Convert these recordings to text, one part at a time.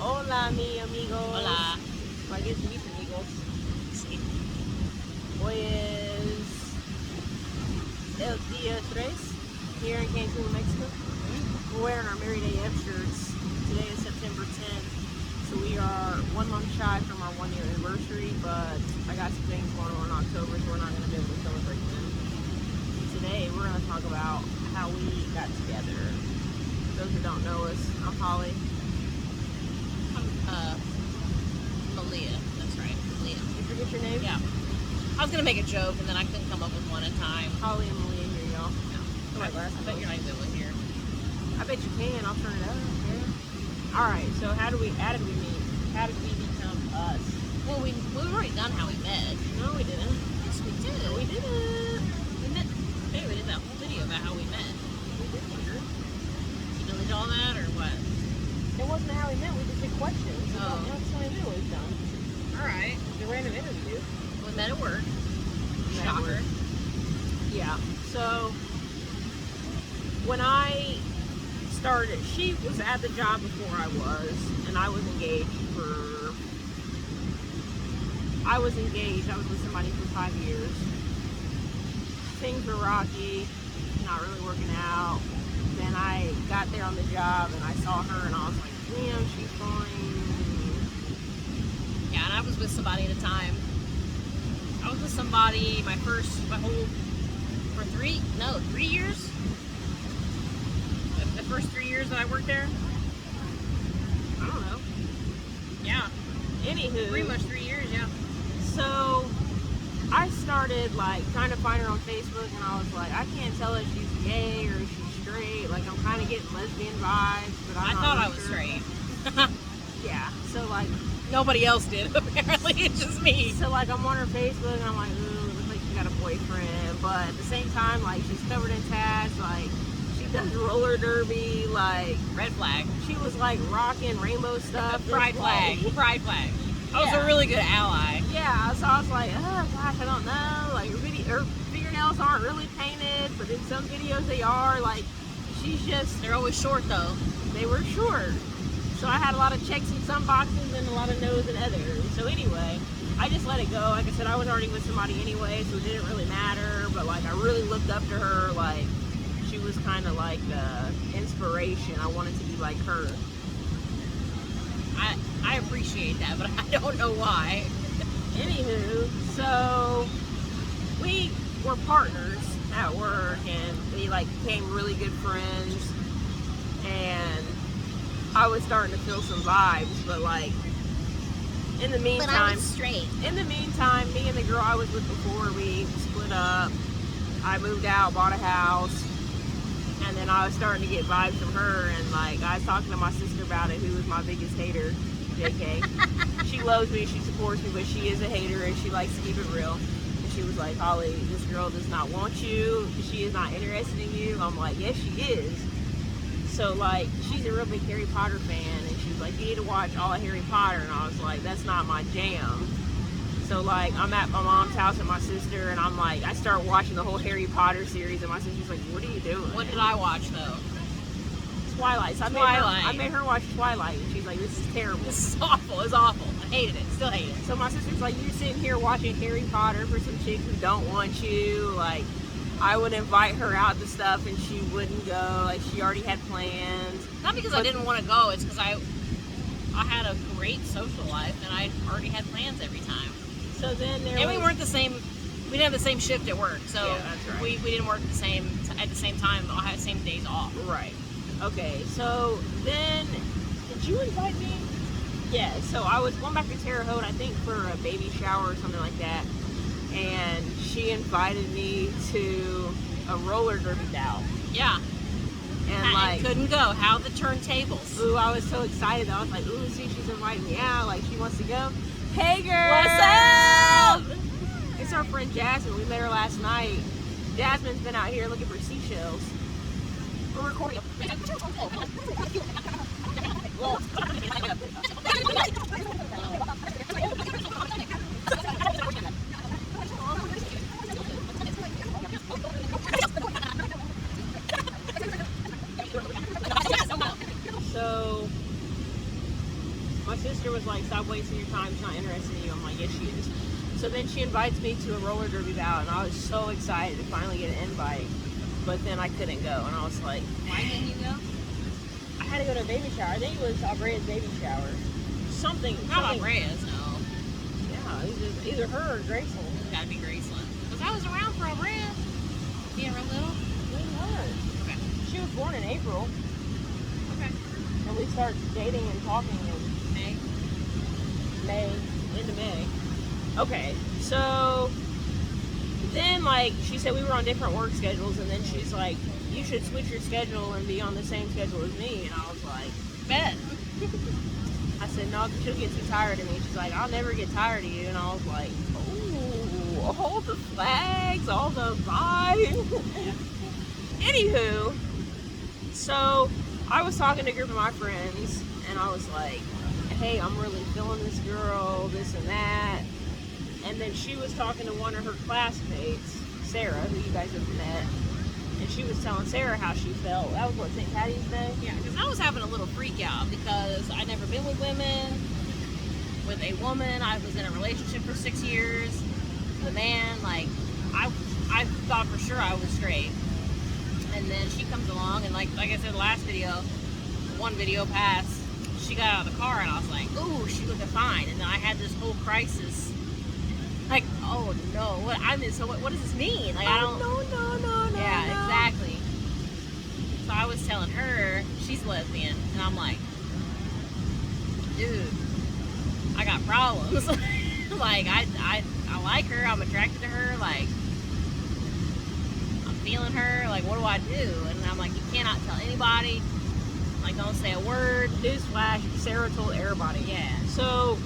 Hola, mi amigos. Hola. I guess mis amigos. Sí. Hoy es el día 3 here in Cancun, Mexico. We're wearing our Merry Day F shirts. Today is September 10th, so we are 1 month shy from our 1 year anniversary, but I got some things going on in October, so we're not going to be able to celebrate them. Today, we're going to talk about how we got together. For those who don't know us, I'm Holly. I'm Malia. That's right. Malia. You forget your name? Yeah. I was gonna make a joke and then I couldn't come up with one in time. Holly and Malia here, y'all. No. I bet you're not even able to hear. I bet you can. I'll turn it up. Yeah. All right. So how did we meet? How did we become us? Well, we've already done how we met. No, we didn't. Yes, we did. No, we didn't. We met. Hey, we did that whole video about how we met. We didn't. You deleted all that or what? It wasn't how we met. We just did questions. Oh. That's what I knew what we've done. All right. It's a random interview. We met at work. Met at Shocker. work. Yeah. So when I started, she was at the job before I was, and I was engaged. I was with somebody for 5 years. Things were rocky, not really working out. Then I got there on the job and I saw her and I was like, damn, she's fine. Yeah, and I was with somebody at a time. I was with somebody for 3 years. The first 3 years that I worked there. I don't know. Yeah. Anywho. Pretty much 3 years, yeah. So I started like trying to find her on Facebook and I was like, I can't tell if she's gay or if she's straight. Like I'm kind of getting lesbian vibes, but I thought I was straight. Yeah. So like nobody else did. Apparently, it's just me. So like I'm on her Facebook and I'm like, ooh, it looks like she got a boyfriend. But at the same time, like she's covered in tats. Like she does roller derby. Like red flag. She was like rocking rainbow stuff. Pride flag. Pride flag. I was a really good ally. Yeah, so I was like, oh gosh, I don't know. Like her fingernails aren't really painted, but in some videos they are. Like they're always short though. They were short. So I had a lot of checks in some boxes and a lot of no's in others. So anyway, I just let it go. Like I said, I was already with somebody anyway, so it didn't really matter. But like I really looked up to her. Like she was kind of like inspiration. I wanted to be like her. I appreciate that, but I don't know why. Anywho, so we were partners at work and we like became really good friends, and I was starting to feel some vibes, but like in the meantime, but I was straight. In the meantime, me and the girl I was with before, we split up. I moved out, bought a house, and then I was starting to get vibes from her, and like I was talking to my sister about it, who was my biggest hater, JK. She loves me, she supports me, but she is a hater and she likes to keep it real. And she was like, Holly, this girl does not want you. She is not interested in you. I'm like, yes, she is. So like, she's a real big Harry Potter fan, and she was like, you need to watch all of Harry Potter. And I was like, that's not my jam. So like, I'm at my mom's house with my sister, and I'm like, I start watching the whole Harry Potter series, and my sister's like, what are you doing? What did I watch though? Twilight. So I made her watch Twilight, and she's like, this is terrible. This is awful. It's awful. I hated it. Still hate it. So my sister's like, you're sitting here watching Harry Potter for some chick who don't want you. Like, I would invite her out to stuff, and she wouldn't go. Like, she already had plans. Not because I didn't want to go. It's because I had a great social life, and I already had plans every time. So then we weren't the same. We didn't have the same shift at work, so yeah, that's right. we didn't work at the same time. I had the same days off. Right. Okay. So then, did you invite me? Yeah. So I was going back to Terre Haute, I think, for a baby shower or something like that, and she invited me to a roller derby bout. Yeah. And I couldn't go. How the turntables? Ooh, I was so excited. I was like, ooh, see, she's inviting me out. Like, she wants to go. Hey, girl. What's up? It's our friend Jasmine. We met her last night. Jasmine's been out here looking for seashells. We're recording. So sister was like, stop wasting your time, she's not interested in you. I'm like, yes, she is. So then she invites me to a roller derby bout, and I was so excited to finally get an invite. But then I couldn't go, and I was like, Why didn't you go? I had to go to a baby shower. I think it was Abrea's baby shower. Something. Not Abrea's, no. Yeah, it was either her or Graceland. It's gotta be Graceland. Because I was around for Abrea. Being real little. Okay. She was born in April, Okay. and we started dating and talking in May. into May. Okay, so then like she said we were on different work schedules, and then she's like, you should switch your schedule and be on the same schedule as me. And I was like, Bet. I said, no, she'll get too tired of me. She's like, I'll never get tired of you. And I was like, oh, all the flags, all the vibes. Anywho, so I was talking to a group of my friends, and I was like, hey, I'm really feeling this girl, this and that. And then she was talking to one of her classmates, Sarah, who you guys have met. And she was telling Sarah how she felt. That was what, St. Patty's Day? Yeah, because I was having a little freak out because I'd never been with women. With a woman, I was in a relationship for 6 years. The man, like, I thought for sure I was straight. And then she comes along, and like I said, the last video, one video passed, she got out of the car, and I was like, ooh, she looking fine. And then I had this whole crisis. Like, oh no, what does this mean? Like, I don't. No. Yeah, exactly. So I was telling her she's lesbian, and I'm like, dude, I got problems. Like, I like her, I'm attracted to her, like, I'm feeling her, like, what do I do? And I'm like, you cannot tell anybody, like, don't say a word. Newsflash, Sarah told everybody. Yeah. So,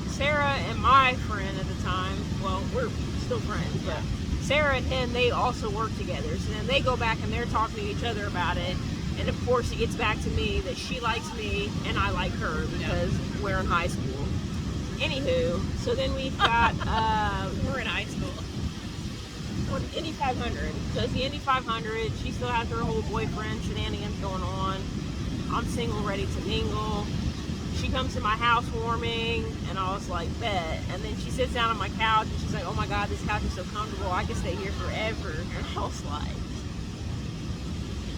Sarah and my friend at the time, well, we're still friends, but Sarah and him, they also work together. So then they go back and they're talking to each other about it. And of course, it gets back to me that she likes me and I like her because we're in high school. Anywho, so then we've got, We're in high school. Indy 500. So it's the Indy 500. She still has her whole boyfriend shenanigans going on. I'm single, ready to mingle. She comes to my housewarming, and I was like, bet. And then she sits down on my couch, and she's like, oh my God, this couch is so comfortable. I could stay here forever. And I was like,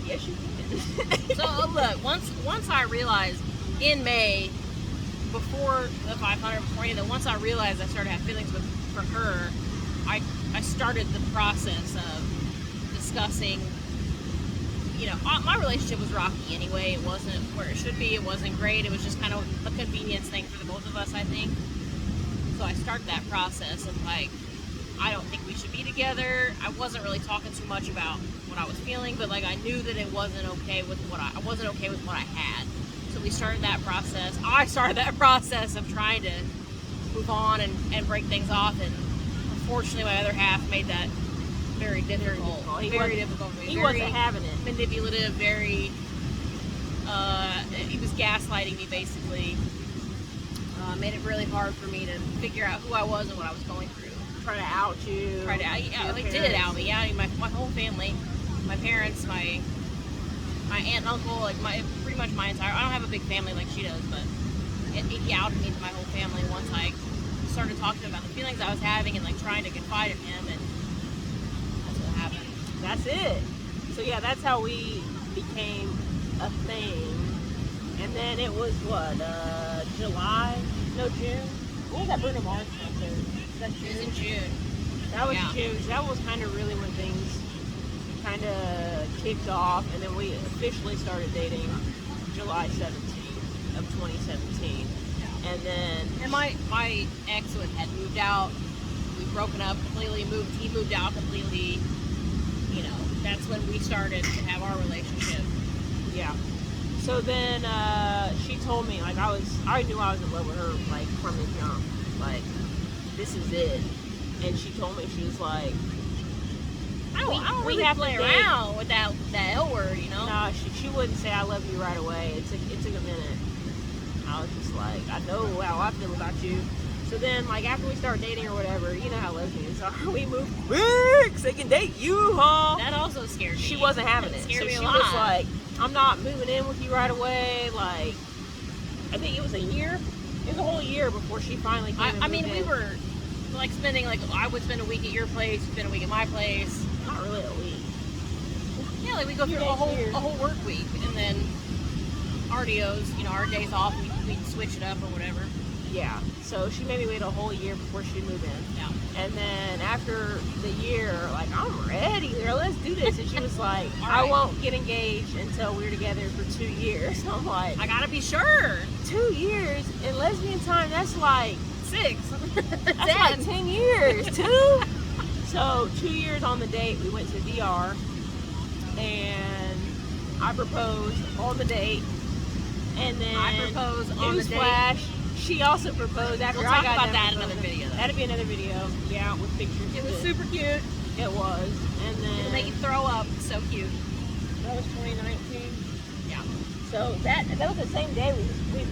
yes, you can. So look, once I realized in May, before the 500, before anything, once I realized I started to have feelings for her, I started the process of discussing. You know, my relationship was rocky anyway. It wasn't where it should be. It wasn't great. It was just kind of a convenience thing for the both of us, I think. So I started that process of like, I don't think we should be together. I wasn't really talking too much about what I was feeling, but like I knew that it wasn't okay with what I wasn't okay with what I had. So we started that process. I started that process of trying to move on and break things off. And unfortunately, my other half made that very difficult. Very difficult. He wasn't having it. Manipulative, very, he was gaslighting me basically. Made it really hard for me to figure out who I was and what I was going through. Try to out you. He did out me. Yeah, my whole family, my parents, my aunt and uncle, like pretty much my entire, I don't have a big family like she does, but he outed me to my whole family once I started talking about the feelings I was having and like trying to confide in him, and that's what happened. That's it. So yeah, that's how we became a thing. And then it was what, July? No, June? When was that Bruno Mars concert? Was that It was June? in June. That was Yeah. June. So that was kind of really when things kind of kicked off. And then we officially started dating July 17th of 2017. And then... And my ex had moved out. We'd broken up completely, he moved out completely. You know, that's when we started to have our relationship. Yeah. So then she told me, like, I knew I was in love with her, like, from the jump. Like, this is it. And she told me, she was like, I don't we really have play to date. around with that L word, you know? Nah, she wouldn't say I love you right away. It took a minute. I was just like, I know how I feel about you. So then, like, after we start dating or whatever, you know how lesbians are. We moved quick so they can date you, huh? That also scared me. She wasn't having That it. scared So me she a lot. was like, I'm not moving in with you right away. Like, I think it was a year. It was a whole year before she finally came. I mean, we were like spending like I would spend a week at your place, you'd spend a week at my place. Not really a week. Yeah, like we go through a whole work week, and then RDOs, you know, our days off, we'd switch it up or whatever. Yeah. So she made me wait a whole year before she moved in. Yeah. And then after the year, like, I'm ready, girl, let's do this. And she was like, All I right. won't get engaged until we're together for 2 years. I'm like, I gotta be sure. 2 years in lesbian time, that's like 6. that's like 10 years. 2? So 2 years on the date, we went to DR, and I proposed on the date. And then I proposed on the date. Newsflash, she also proposed after We'll I talk got about done that in proposing. another video, though. That'd be another video. Yeah, with pictures. It was too. super cute. It was. And then It'll make you throw up. So cute. that was 2019. Yeah. So that was the same day we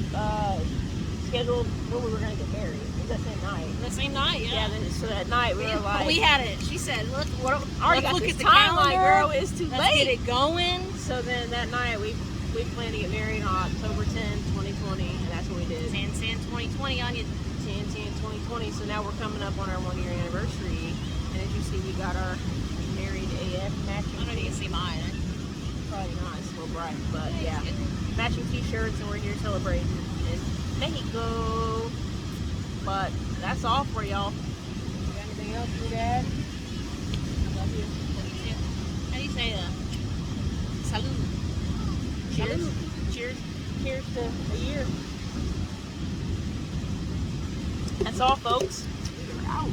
scheduled when we were gonna get married. It was that same night. The same night, yeah. Yeah. Then so that night we were like, we had it. She said, "Look, already let's got look this at the time, like, calendar. girl, it's too Let's late. get it going." So then that night we planned to get married on October 10, 2020, and that's what we did. 10/10 2020 on you. 10/10/2020. So now we're coming up on our 1 year anniversary, and as you see, we got our married AF matching. I don't know if you can see mine. Probably not, it's a little bright, but It's yeah, good. matching t-shirts, and we're here celebrating in Mexico. But that's all for y'all. Got anything else you need to add? I love you. How do you say that? Salud. Cheers. Salud. Cheers. Cheers to a year. That's all, folks. We are out.